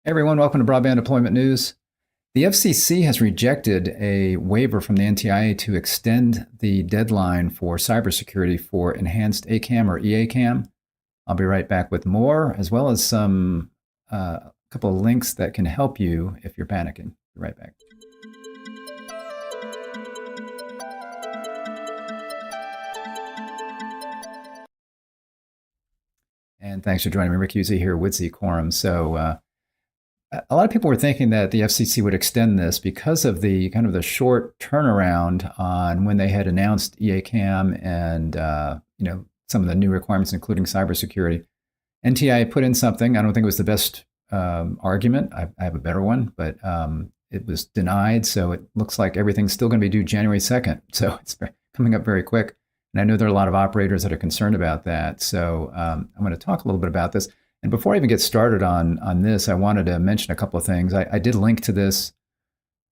Hey everyone, welcome to Broadband Deployment News. The FCC has rejected a waiver from the NTIA to extend the deadline for cybersecurity for enhanced ACAM or E-ACAM. I'll be right back with more, as well as some couple of links that can help you if you're panicking. Be right back. And thanks for joining me. Rick Husey here with Z-Quorum. So a lot of people were thinking that the FCC would extend this because of the kind of the short turnaround on when they had announced E-ACAM and some of the new requirements, including cybersecurity. NTIA put in something. I don't think it was the best argument. I have a better one, but it was denied. So it looks like everything's still going to be due January 2nd. So it's coming up very quick. And I know there are a lot of operators that are concerned about that. So I'm going to talk a little bit about this. And before I even get started on this, I wanted to mention a couple of things. I did link to this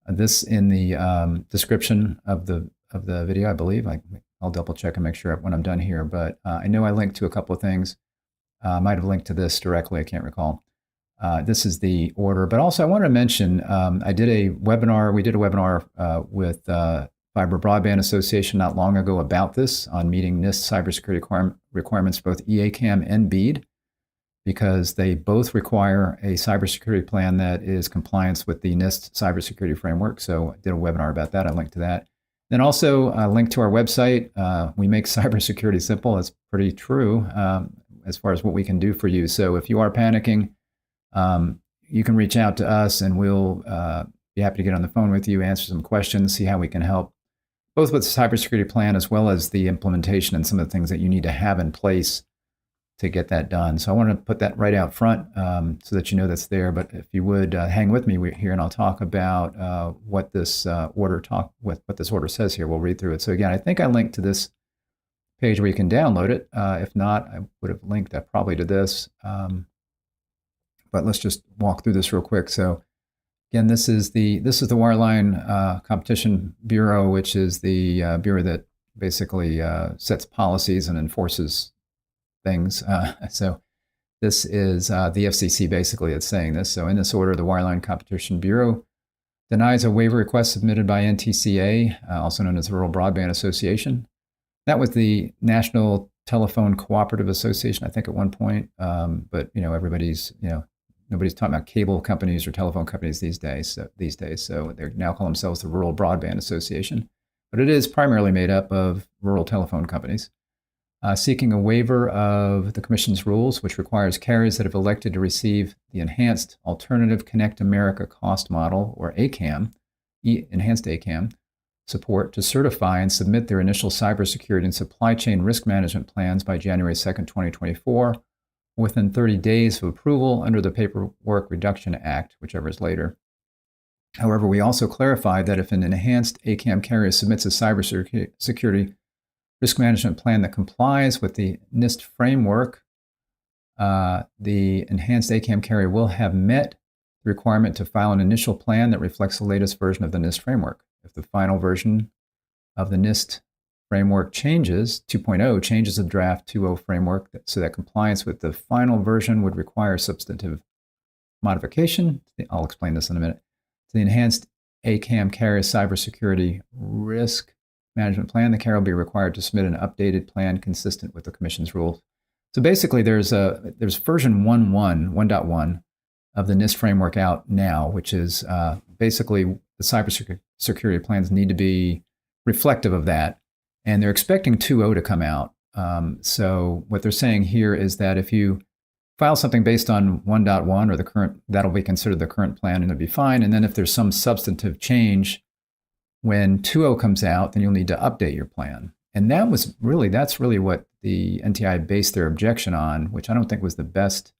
in the description of the video, I believe. I'll double check and make sure when I'm done here. But I know I linked to a couple of things. I might have linked to this directly. I can't recall. This is the order. But also I wanted to mention we did a webinar with Fiber Broadband Association not long ago about this on meeting NIST cybersecurity requirements for both E-ACAM and BEAD, because they both require a cybersecurity plan that is compliance with the NIST Cybersecurity Framework. So I did a webinar about that. I linked to that. Then also a link to our website. We make cybersecurity simple. That's pretty true as far as what we can do for you. So if you are panicking, you can reach out to us and we'll be happy to get on the phone with you, answer some questions, see how we can help, both with the cybersecurity plan as well as the implementation and some of the things that you need to have in place to get that done. So I want to put that right out front so that you know that's there. But if you would hang with me here, and I'll talk about what this order says here. We'll read through it. So again, I think I linked to this page where you can download it. If not, I would have linked probably to this. But let's just walk through this real quick. So again, this is the Wireline Competition Bureau, which is the bureau that basically sets policies and enforces things. So this is the FCC basically that's saying this. So in this order, the Wireline Competition Bureau denies a waiver request submitted by NTCA, also known as the Rural Broadband Association. That was the National Telephone Cooperative Association, I think, at one point. But everybody's nobody's talking about cable companies or telephone companies these days. So they now call themselves the Rural Broadband Association. But it is primarily made up of rural telephone companies. Seeking a waiver of the Commission's rules, which requires carriers that have elected to receive the Enhanced Alternative Connect America Cost Model, or ACAM, Enhanced ACAM, support to certify and submit their initial cybersecurity and supply chain risk management plans by January 2nd, 2024, within 30 days of approval under the Paperwork Reduction Act, whichever is later. However, we also clarified that if an enhanced ACAM carrier submits a cybersecurity risk management plan that complies with the NIST framework, the enhanced ACAM carrier will have met the requirement to file an initial plan that reflects the latest version of the NIST framework. If the final version of the NIST framework changes, 2.0 changes the draft 2.0 framework so that compliance with the final version would require substantive modification. I'll explain this in a minute. To the enhanced ACAM carrier cybersecurity risk management plan, the carrier will be required to submit an updated plan consistent with the Commission's rules. So basically, there's version 1.1 of the NIST framework out now, which is basically the cybersecurity plans need to be reflective of that, and they're expecting 2.0 to come out. So what they're saying here is that if you file something based on 1.1 or the current, that'll be considered the current plan and it'll be fine. And then if there's some substantive change when 2.0 comes out, then you'll need to update your plan. And that's really what the NTIA based their objection on, which I don't think was the best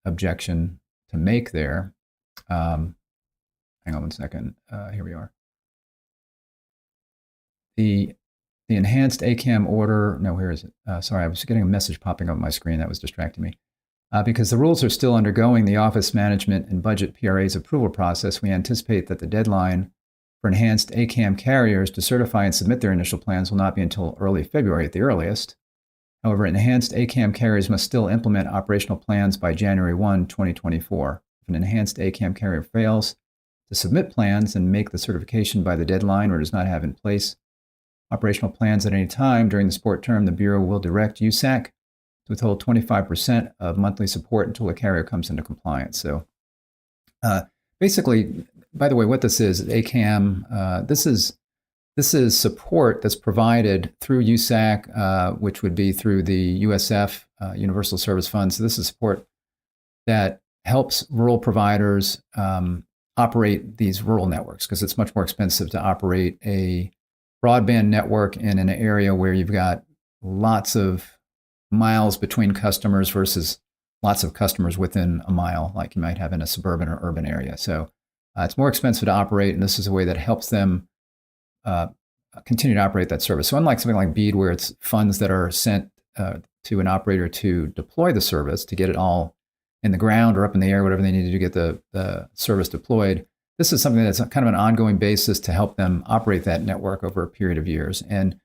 objection to make there. Hang on one second. Here we are. The enhanced ACAM order, no, where is it? Sorry, I was getting a message popping up on my screen that was distracting me. Because the rules are still undergoing the Office Management and Budget PRA's approval process, we anticipate that the deadline for enhanced ACAM carriers to certify and submit their initial plans will not be until early February at the earliest. However, enhanced ACAM carriers must still implement operational plans by January 1, 2024. an enhanced ACAM carrier fails to submit plans and make the certification by the deadline or does not have in place operational plans at any time during the support term, the Bureau will direct USAC to withhold 25% of monthly support until a carrier comes into compliance. So basically, by the way, what this is, ACAM, this is support that's provided through USAC, which would be through the USF, Universal Service Fund. So this is support that helps rural providers operate these rural networks because it's much more expensive to operate a broadband network in an area where you've got lots of miles between customers versus lots of customers within a mile, like you might have in a suburban or urban area. So it's more expensive to operate, and this is a way that helps them continue to operate that service. So unlike something like BEAD, where it's funds that are sent to an operator to deploy the service, to get it all in the ground or up in the air, whatever they need to do to get the service deployed, this is something that's kind of an ongoing basis to help them operate that network over a period of years. And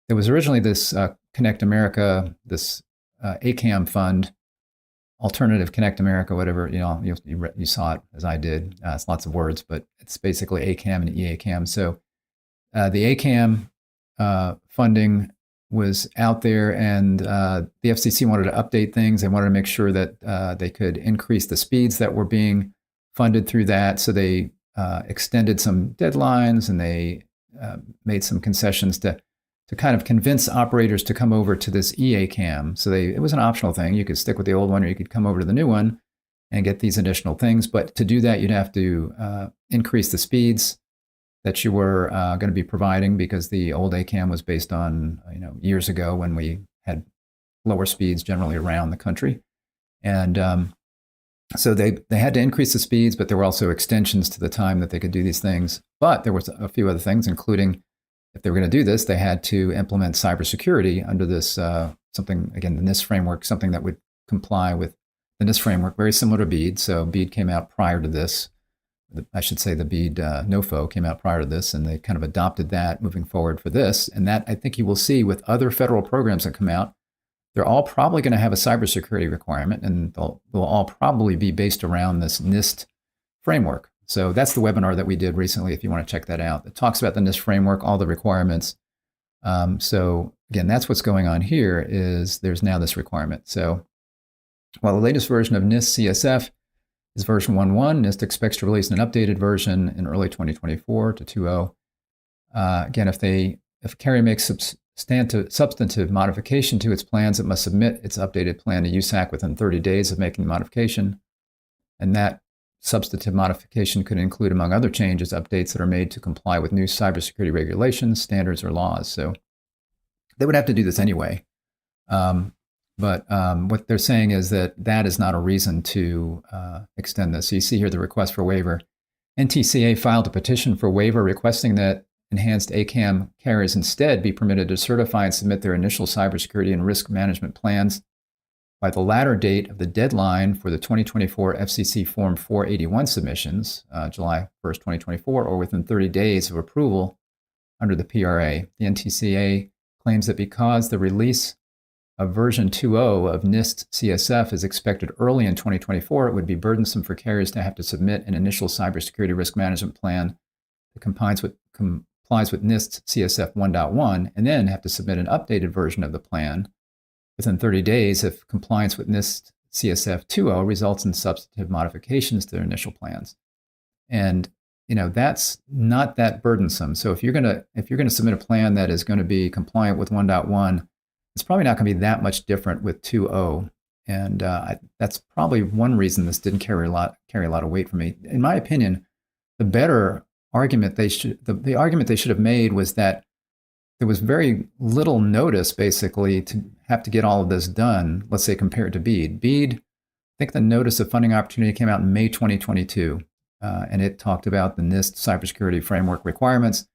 there was originally this Connect America, this ACAM fund, Alternative Connect America, whatever, you saw it as I did. It's lots of words, but it's basically ACAM and E-ACAM. So the ACAM funding was out there, and the FCC wanted to update things. They wanted to make sure that they could increase the speeds that were being funded through that. So they extended some deadlines, and they made some concessions to kind of convince operators to come over to this E-ACAM. So it was an optional thing. You could stick with the old one, or you could come over to the new one and get these additional things. But to do that, you'd have to increase the speeds that you were going to be providing, because the old ACAM was based on years ago when we had lower speeds generally around the country. And so they had to increase the speeds, but there were also extensions to the time that they could do these things. But there was a few other things, including if they were going to do this, they had to implement cybersecurity under this something, again, the NIST Framework, something that would comply with the NIST Framework, very similar to BEAD. So BEAD came out prior to this. I should say the BEAD NOFO came out prior to this, and they kind of adopted that moving forward for this. And that, I think you will see with other federal programs that come out, they're all probably going to have a cybersecurity requirement, and they'll all probably be based around this NIST framework. So that's the webinar that we did recently, if you want to check that out. It talks about the NIST framework, all the requirements. So again, that's what's going on here, is there's now this requirement. So while the latest version of NIST CSF is version 1.1, NIST expects to release an updated version in early 2024 to 2.0. Again, if a carrier makes substantive modification to its plans, it must submit its updated plan to USAC within 30 days of making the modification. And that substantive modification could include, among other changes, updates that are made to comply with new cybersecurity regulations, standards, or laws. So they would have to do this anyway. But what they're saying is that is not a reason to extend this. So you see here the request for waiver. NTIA filed a petition for waiver requesting that enhanced ACAM carriers instead be permitted to certify and submit their initial cybersecurity and risk management plans by the latter date of the deadline for the 2024 FCC Form 481 submissions, July 1st, 2024, or within 30 days of approval under the PRA. The NTIA claims that because the release of version 2.0 of NIST CSF is expected early in 2024, it would be burdensome for carriers to have to submit an initial cybersecurity risk management plan that complies with NIST CSF 1.1 and then have to submit an updated version of the plan within 30 days if compliance with NIST CSF 2.0 results in substantive modifications to their initial plans. And that's not that burdensome. So if you're going to submit a plan that is going to be compliant with 1.1, it's probably not going to be that much different with 2.0. And that's probably one reason this didn't carry a lot of weight for me. In my opinion, the better argument the argument they should have made was that there was very little notice, basically, to have to get all of this done, let's say compared to BEAD. BEAD, I think the notice of funding opportunity came out in May 2022, and it talked about the NIST cybersecurity framework requirements.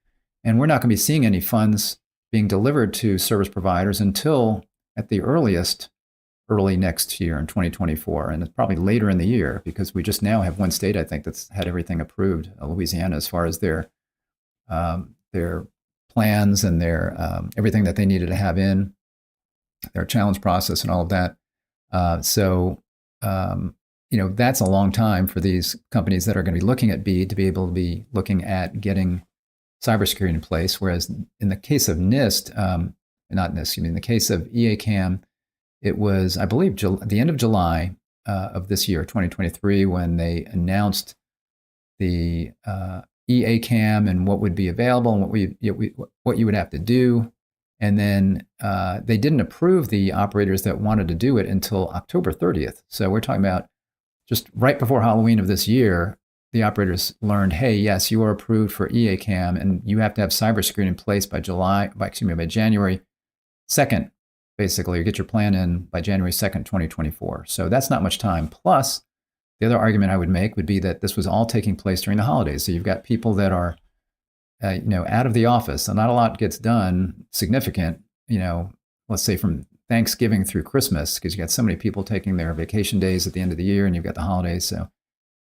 And we're not going to be seeing any funds being delivered to service providers until, at the earliest, early next year in 2024. And it's probably later in the year, because we just now have one state, I think, that's had everything approved, Louisiana, as far as their plans and their everything that they needed to have in their challenge process and all of that. that's a long time for these companies that are going to be looking at BEAD to be able to be looking at getting cybersecurity in place. Whereas in the case of NIST, not NIST, excuse me, in the case of E-ACAM, it was, I believe, the end of July of this year, 2023, when they announced the E-ACAM and what would be available and what you would have to do. And then they didn't approve the operators that wanted to do it until October 30th. So we're talking about just right before Halloween of this year, the operators learned, hey, yes, you are approved for E-ACAM, and you have to have cybersecurity in place by January 2nd, basically, or get your plan in by January 2nd, 2024. So that's not much time. Plus, the other argument I would make would be that this was all taking place during the holidays. So you've got people that are, out of the office. So not a lot gets done significant, let's say from Thanksgiving through Christmas, because you got so many people taking their vacation days at the end of the year and you've got the holidays. So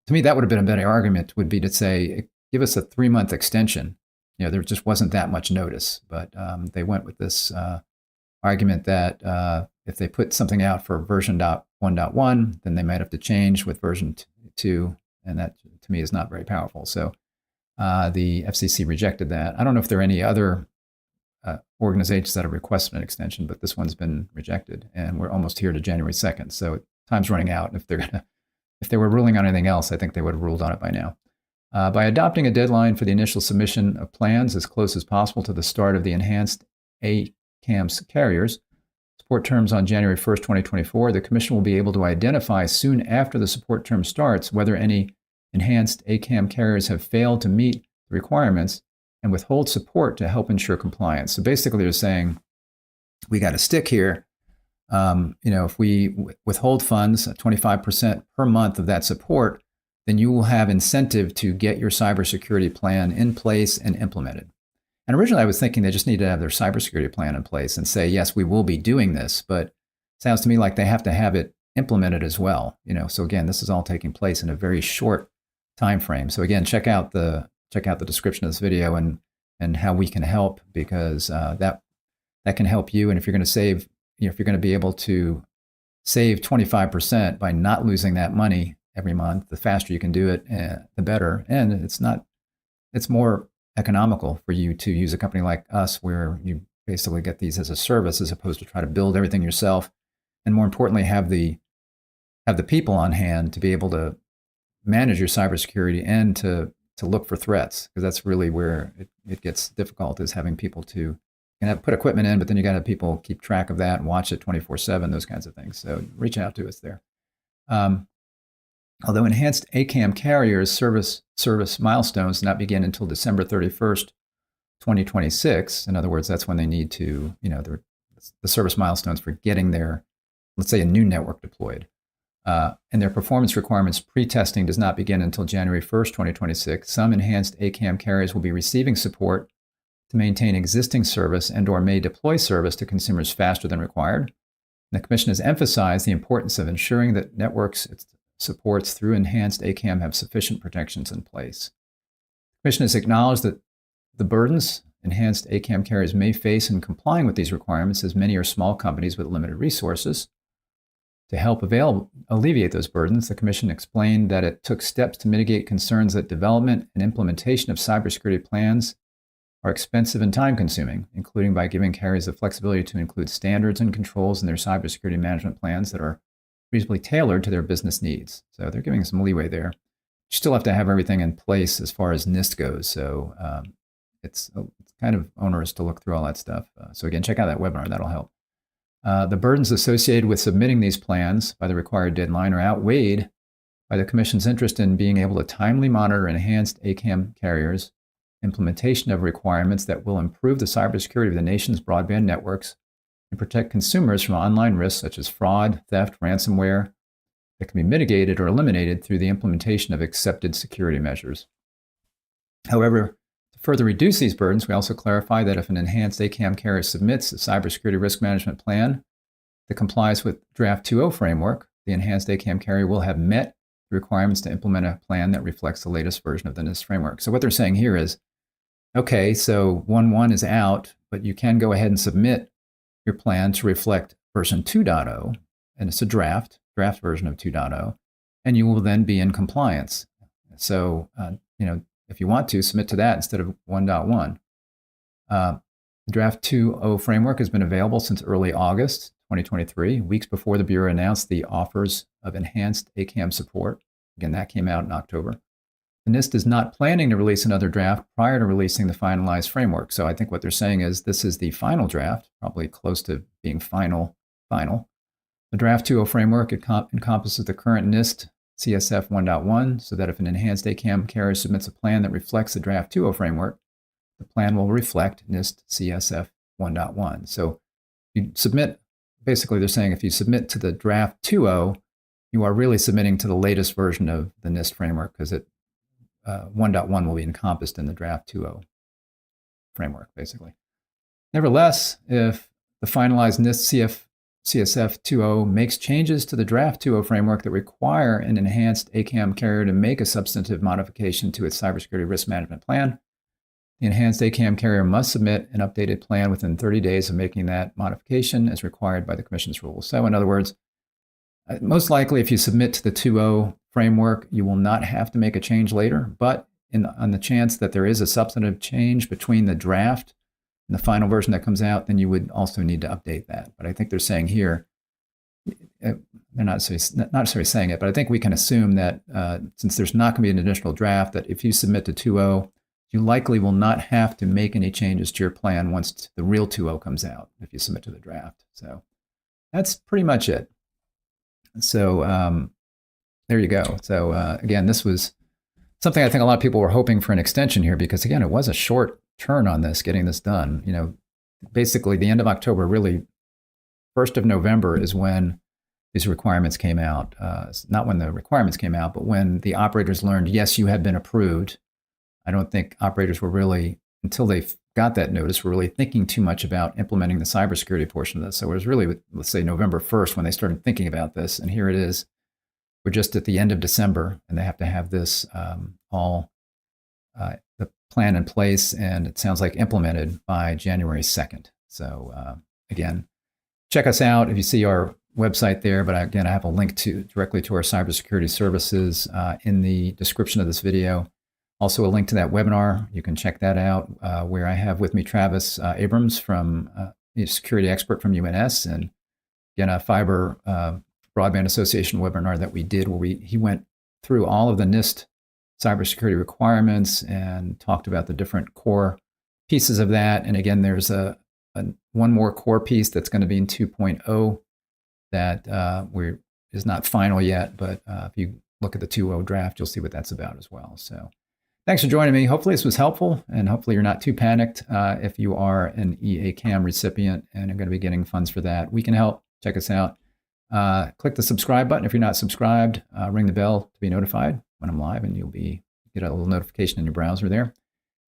to me, that would have been a better argument, would be to say, give us a 3-month extension. There just wasn't that much notice, but they went with this argument that if they put something out for version 1.1, then they might have to change with version 2, and that to me is not very powerful. So the FCC rejected that. I don't know if there are any other organizations that have requested an extension, but this one's been rejected, and we're almost here to January 2nd. So time's running out. If they were ruling on anything else, I think they would have ruled on it by now. By adopting a deadline for the initial submission of plans as close as possible to the start of the enhanced E-ACAM carriers support terms on January 1st, 2024, the Commission will be able to identify soon after the support term starts whether any enhanced E-ACAM carriers have failed to meet the requirements and withhold support to help ensure compliance. So basically they're saying, we got a stick here. If we withhold funds, 25% per month of that support, then you will have incentive to get your cybersecurity plan in place and implemented. And originally I was thinking they just need to have their cybersecurity plan in place and say, yes, we will be doing this, but it sounds to me like they have to have it implemented as well. So again, this is all taking place in a very short time frame. So again, check out the description of this video and how we can help, because that can help you. And if you're going to save, if you're going to be able to save 25% by not losing that money every month, the faster you can do it, the better. And it's more economical for you to use a company like us, where you basically get these as a service as opposed to try to build everything yourself. And more importantly, have the people on hand to be able to manage your cybersecurity and to look for threats, because that's really where it gets difficult, is having people to put equipment in, but then you got to have people keep track of that and watch it 24/7, those kinds of things. So reach out to us there. Although enhanced E-ACAM carriers service milestones do not begin until December 31st, 2026. In other words, that's when they need to, the service milestones for getting their, let's say, a new network deployed. And their performance requirements pre-testing does not begin until January 1st, 2026. Some enhanced E-ACAM carriers will be receiving support to maintain existing service and/or may deploy service to consumers faster than required. The Commission has emphasized the importance of ensuring that networks it supports through enhanced E-ACAM have sufficient protections in place. The Commission has acknowledged that the burdens enhanced E-ACAM carriers may face in complying with these requirements, as many are small companies with limited resources. To help alleviate those burdens, the Commission explained that it took steps to mitigate concerns that development and implementation of cybersecurity plans are expensive and time-consuming, including by giving carriers the flexibility to include standards and controls in their cybersecurity management plans that are reasonably tailored to their business needs. So they're giving some leeway there. You still have to have everything in place as far as NIST goes. So it's kind of onerous to look through all that stuff. So again, check out that webinar. That'll help. The burdens associated with submitting these plans by the required deadline are outweighed by the Commission's interest in being able to timely monitor enhanced E-ACAM carriers, implementation of requirements that will improve the cybersecurity of the nation's broadband networks, and protect consumers from online risks such as fraud, theft, ransomware, that can be mitigated or eliminated through the implementation of accepted security measures. However, to further reduce these burdens, we also clarify that if an enhanced E-ACAM carrier submits a cybersecurity risk management plan that complies with Draft 2.0 framework, the enhanced E-ACAM carrier will have met the requirements to implement a plan that reflects the latest version of the NIST framework. So what they're saying here is, okay, so 1.1 is out, but you can go ahead and submit your plan to reflect version 2.0, and it's a draft version of 2.0. and you will then be in compliance. So, if you want to, submit to that instead of 1.1. The Draft 2.0 framework has been available since early August 2023, weeks before the Bureau announced the offers of enhanced E-ACAM support. Again, that came out in October. The NIST is not planning to release another draft prior to releasing the finalized framework. So I think what they're saying is this is the final draft, probably close to being final. The Draft 2.0 framework encompasses the current NIST CSF 1.1, so that if an enhanced E-ACAM carrier submits a plan that reflects the Draft 2.0 framework, the plan will reflect NIST CSF 1.1. So you submit, basically they're saying if you submit to the Draft 2.0, you are really submitting to the latest version of the NIST framework, because 1.1 will be encompassed in the Draft 2.0 framework, basically. Nevertheless, if the finalized NIST CSF 2.0 makes changes to the Draft 2.0 framework that require an enhanced E-ACAM carrier to make a substantive modification to its cybersecurity risk management plan, the enhanced E-ACAM carrier must submit an updated plan within 30 days of making that modification as required by the Commission's rules. So in other words, most likely if you submit to the 2.0 framework, you will not have to make a change later, but on the chance that there is a substantive change between the draft and the final version that comes out, then you would also need to update that. But I think they're saying here, they're not necessarily saying it, but I think we can assume that since there's not going to be an additional draft, that if you submit to 2.0, you likely will not have to make any changes to your plan once the real 2.0 comes out if you submit to the draft. So that's pretty much it. So there you go. So again, this was something I think a lot of people were hoping for an extension here, because again, it was a short turn on this, getting this done. Basically the end of October, really 1st of November is when these requirements came out. Not when the requirements came out, but when the operators learned, yes, you have been approved. I don't think operators were really, until they got that notice, were really thinking too much about implementing the cybersecurity portion of this. So it was really, let's say, November 1st when they started thinking about this. And here it is. We're just at the end of December, and they have to have this the plan in place, and it sounds like implemented by January 2nd. So again, check us out if you see our website there. But again, I have a link directly to our cybersecurity services in the description of this video. Also a link to that webinar. You can check that out, where I have with me Travis Abrams, from a security expert from UNS, and again, a Fiber Broadband Association webinar that we did, where he went through all of the NIST cybersecurity requirements and talked about the different core pieces of that. And again, there's one more core piece that's going to be in 2.0 that is not final yet, but if you look at the 2.0 draft, you'll see what that's about as well. So thanks for joining me. Hopefully this was helpful, and hopefully you're not too panicked if you are an E-ACAM recipient and are going to be getting funds for that. We can help. Check us out. Click the subscribe button if you're not subscribed. Ring the bell to be notified when I'm live, and you'll get a little notification in your browser there.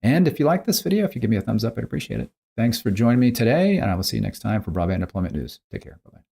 And if you like this video, if you give me a thumbs up, I'd appreciate it. Thanks for joining me today, and I will see you next time for Broadband Deployment News. Take care. Bye-bye.